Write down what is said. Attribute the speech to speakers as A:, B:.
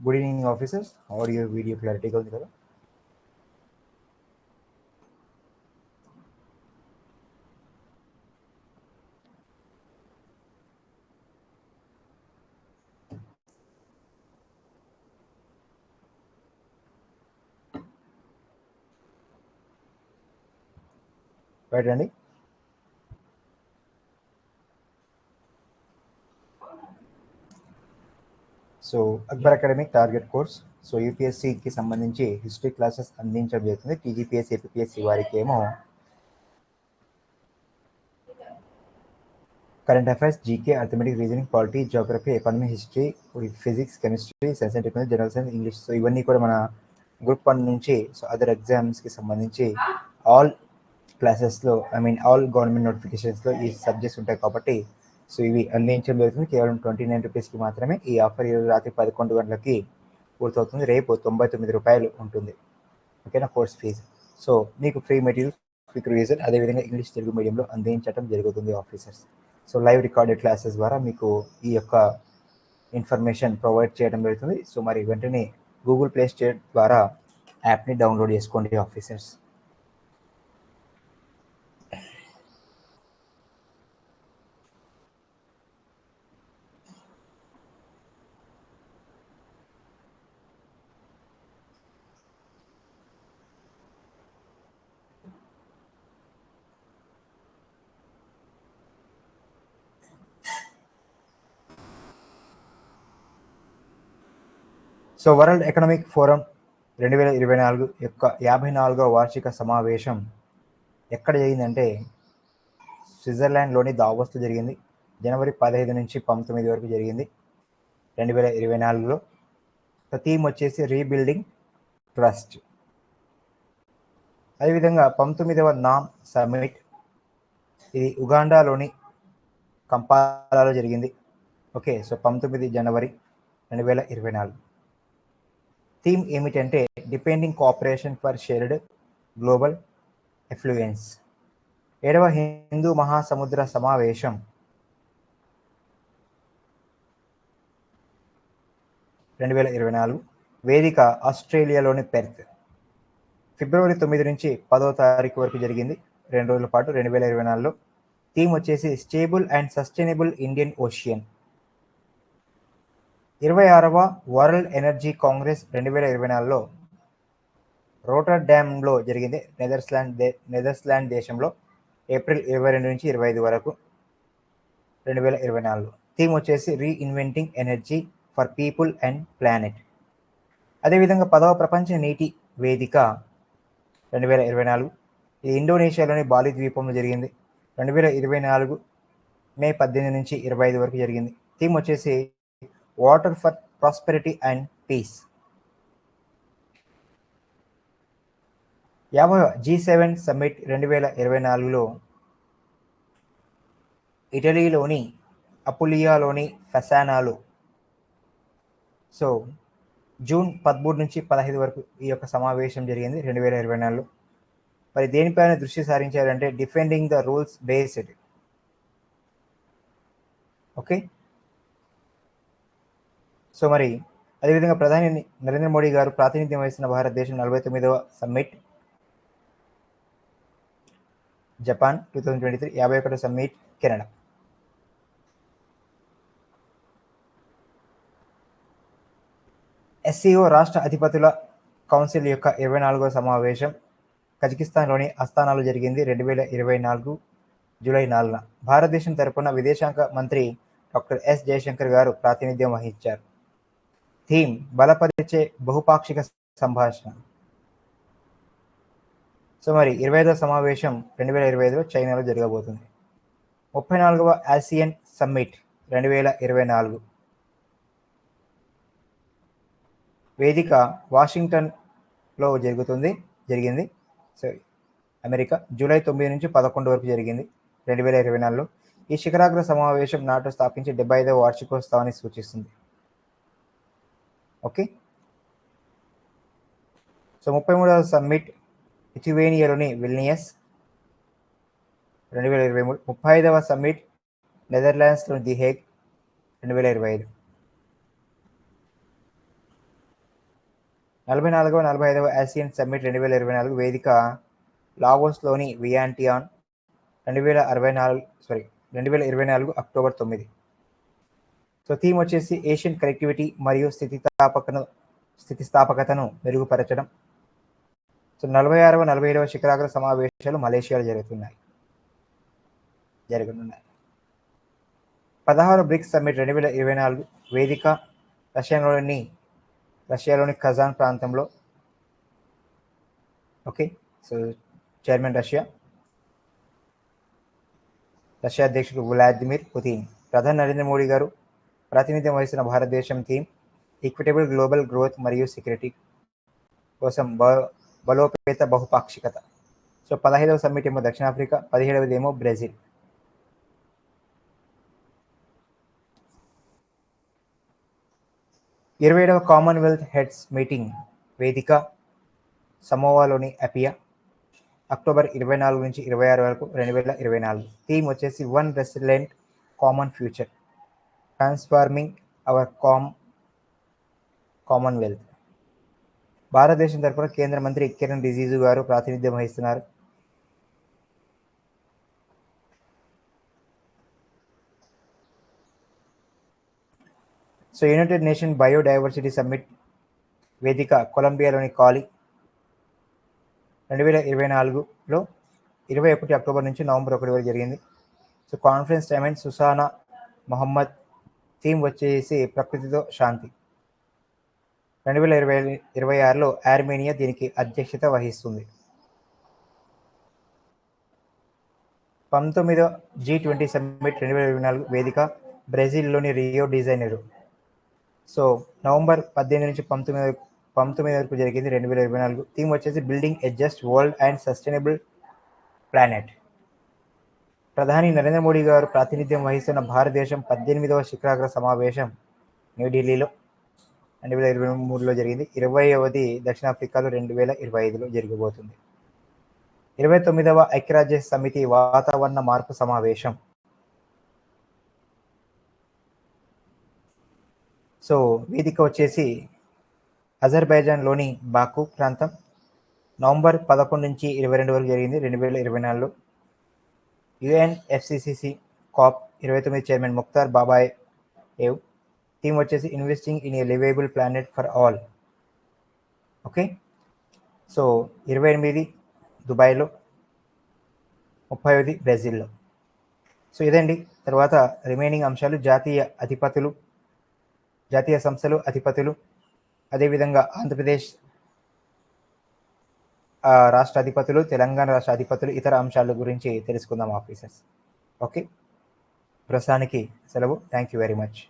A: Good evening, officers. Audio, video clarity గా ఉంది కదా? రైట్ అండి. So Akbar academic target course. So యూపీఎస్సికి సంబంధించి హిస్టరీ క్లాసెస్ అందించడం జరుగుతుంది. టీజీపీఎస్సీ, ఏపీఎస్సీ వారికి ఏమో current affairs, GK, arithmetic, reasoning, polity, geography, economy, history, physics, chemistry, science and technology, general science, English. So ఇవన్నీ కూడా మన గ్రూప్ 1 నుంచి సో అదర్ ఎగ్జామ్స్కి సంబంధించి ఆల్ క్లాసెస్లో ఆల్ గవర్నమెంట్ నోటిఫికేషన్స్లో ఈ సబ్జెక్ట్స్ ఉంటాయి కాబట్టి సో ఇవి అందించడం జరుగుతుంది. కేవలం 29 రూపీస్కి మాత్రమే. ఈ ఆఫర్ ఈరోజు రాత్రి 11 గంటలకి పూర్తవుతుంది. రేపు 99 రూపాయలు ఉంటుంది. ఓకేనా కోర్స్ ఫీజు. సో మీకు ఫ్రీ మెటీరియల్, క్విక్ రివిజన్, అదేవిధంగా ఇంగ్లీష్, తెలుగు మీడియంలో అందించడం జరుగుతుంది officers. So live recorded classes ద్వారా మీకు ఈ యొక్క ఇన్ఫర్మేషన్ ప్రొవైడ్ చేయడం జరుగుతుంది. సో మరి వెంటనే గూగుల్ ప్లే స్టోర్ ద్వారా యాప్ని డౌన్లోడ్ చేసుకోండి officers. So world economic forum 2024 యొక్క 54వ వార్షిక సమావేశం ఎక్కడ జరిగిందంటే స్విట్జర్లాండ్లోని దావోస్లో జరిగింది. జనవరి 15 నుంచి 19 వరకు జరిగింది 2024లో. థీమ్ వచ్చేసి రీబిల్డింగ్ ట్రస్ట్. అదేవిధంగా 19వ నామ్ సమ్మిట్ ఇది ఉగాండాలోని కంపాలాలో జరిగింది. ఓకే, సో 19 జనవరి 2024. థీమ్ ఏమిటంటే deepening cooperation for shared global affluence. 7వ హిందూ మహాసముద్ర సమావేశం 2024. వేదిక ఆస్ట్రేలియాలోని పెర్త్. ఫిబ్రవరి 9 నుంచి 10వ తారీఖు వరకు జరిగింది, 2 రోజుల పాటు 2024లో. థీమ్ వచ్చేసి stable and sustainable Indian Ocean. 26వ వరల్డ్ ఎనర్జీ కాంగ్రెస్ 2024లో రోటర్డామ్లో జరిగింది, నెదర్లాండ్ దేశంలో. ఏప్రిల్ 22 నుంచి 25 వరకు 2024లో. థీమ్ వచ్చేసి reinventing energy for people and planet. అదేవిధంగా 10వ ప్రపంచ నీటి వేదిక 2024 ఇది ఇండోనేషియాలోని బాలి ద్వీపంలో జరిగింది. 2024 మే 18 నుంచి 25 వరకు జరిగింది. థీమ్ వచ్చేసి water for prosperity and peace. 50వ G7 సమ్మిట్ 2024లో ఇటలీలోని అపులియాలోని ఫెసానాలో. సో జూన్ 13 నుంచి 15 వరకు ఈ యొక్క సమావేశం జరిగింది 2024లో. మరి దేనిపైన దృష్టి సారించారంటే defending the rules based. Okay, so మరి అదేవిధంగా ప్రధాని నరేంద్ర మోడీ గారు ప్రాతినిధ్యం వహిస్తున్న భారతదేశం 49వ సమ్మిట్ జపాన్ 2023, 51వ సమ్మిట్ కెనడా. ఎస్సీఓ రాష్ట్ర అధిపతుల కౌన్సిల్ యొక్క 24వ సమావేశం కజకిస్తాన్లోని అస్తానాలో జరిగింది 2024 జూలై 4న. భారతదేశం తరపున విదేశాంగ మంత్రి డాక్టర్ ఎస్ జయశంకర్ గారు ప్రాతినిధ్యం వహించారు. థీమ్ బలపరిచే బహుపాక్షిక సంభాషణ. సో మరి 25వ సమావేశం 2025లో చైనాలో జరగబోతుంది. 34వ ఆసియన్ సమ్మిట్ 2024 వేదిక వాషింగ్టన్లో జరిగింది. So America. జూలై 9 నుంచి 11 వరకు జరిగింది 2024లో. ఈ శిఖరాగ్ర సమావేశం నాటో స్థాపించి 75వ వార్షికోత్సవాన్ని సూచిస్తుంది. ఓకే, సో 33వ సమ్మిట్ లిథువేనియాలోని విల్నియస్ 2023. 35వ సమ్మిట్ నెదర్లాండ్స్లోని ది హేగ్ 2025. 44వ 45వ ఆసియన్ సమ్మిట్ 2024 వేదిక లావోస్లోని వియాంటియాన్ 2024 అక్టోబర్ 9. సో థీమ్ వచ్చేసి ఏషియన్ కనెక్టివిటీ మరియు స్థితిస్థాపకతను మెరుగుపరచడం. సో 46వ 47వ శిఖరాగ్ర సమావేశాలు మలేషియాలో జరగనున్నాయి. 16వ బ్రిక్స్ సమ్మిట్ 2024 వేదిక రష్యాలోని కజాన్ ప్రాంతంలో. ఓకే, సో చైర్మన్ రష్యా అధ్యక్షుడు వ్లాదిమిర్ పుతిన్. ప్రధాని నరేంద్ర మోడీ గారు ప్రాతినిధ్యం వహిస్తున్న భారతదేశం థీమ్ ఈక్విటబుల్ గ్లోబల్ గ్రోత్ మరియు సెక్యూరిటీ కోసం బలోపేత బహుపాక్షికత. సో 15వ సమ్మిట్ ఏమో దక్షిణాఫ్రికా, 17వది ఏమో బ్రెజిల్. ఇరవై కామన్వెల్త్ హెడ్స్ మీటింగ్ వేదిక సమోవాలోని అపియా అక్టోబర్ 24 నుంచి 26 వరకు 2024. థీమ్ వచ్చేసి one resilient common future, transforming our commonwealth. భారతదేశం తరఫున కేంద్ర మంత్రి కిరణ్ రిజిజు గారు ప్రాతినిధ్యం వహిస్తున్నారు. So United Nation biodiversity summit వేదిక కొలంబియాలోని కాలి 2024లో 21 అక్టోబర్ నుంచి నవంబర్ 1 వరకు జరిగింది. So conference chairman Susana Muhamad. Theme వచ్చేసి ప్రకృతితో శాంతి. 2026లో ఆర్మేనియా దీనికి అధ్యక్షత వహిస్తుంది. 19వ G20 సమ్మిట్ 2024 వేదిక బ్రెజిల్లోని Rio de Janeiro. So November 18 నుంచి 19 వరకు జరిగింది 2024. థీమ్ వచ్చేసి building a just world and sustainable planet. ప్రధాని నరేంద్ర మోడీ గారు ప్రాతినిధ్యం వహిస్తున్న భారతదేశం 18వ శిఖరాగ్ర సమావేశం న్యూఢిల్లీలో 2023లో జరిగింది. 20వది దక్షిణాఫ్రికాలో 2025లో జరగబోతుంది. 29వ ఐక్యరాజ్య సమితి వాతావరణ మార్పు సమావేశం. సో వేదిక వచ్చేసి అజర్బైజాన్లోని బాకు ప్రాంతం. నవంబర్ 11 నుంచి 22 వరకు జరిగింది 2024లో. UNFCCC COP 29 chairman Mukhtar Babayev. Theme వచ్చేసి investing in a livable planet for all. Okay, so 28 దుబాయ్లో, 30 బ్రెజిల్లో. సో ఇదండి. తర్వాత రిమైనింగ్ అంశాలు జాతీయ సంస్థలు అధిపతులు, అదేవిధంగా ఆంధ్రప్రదేశ్ రాష్ట్ర అధిపతులు, తెలంగాణ రాష్ట్ర అధిపతులు, ఇతర అంశాల గురించి తెలుసుకుందాం ఆఫీసర్స్. ఓకే, ప్రస్తుతానికి సెలవు. Thank you very much.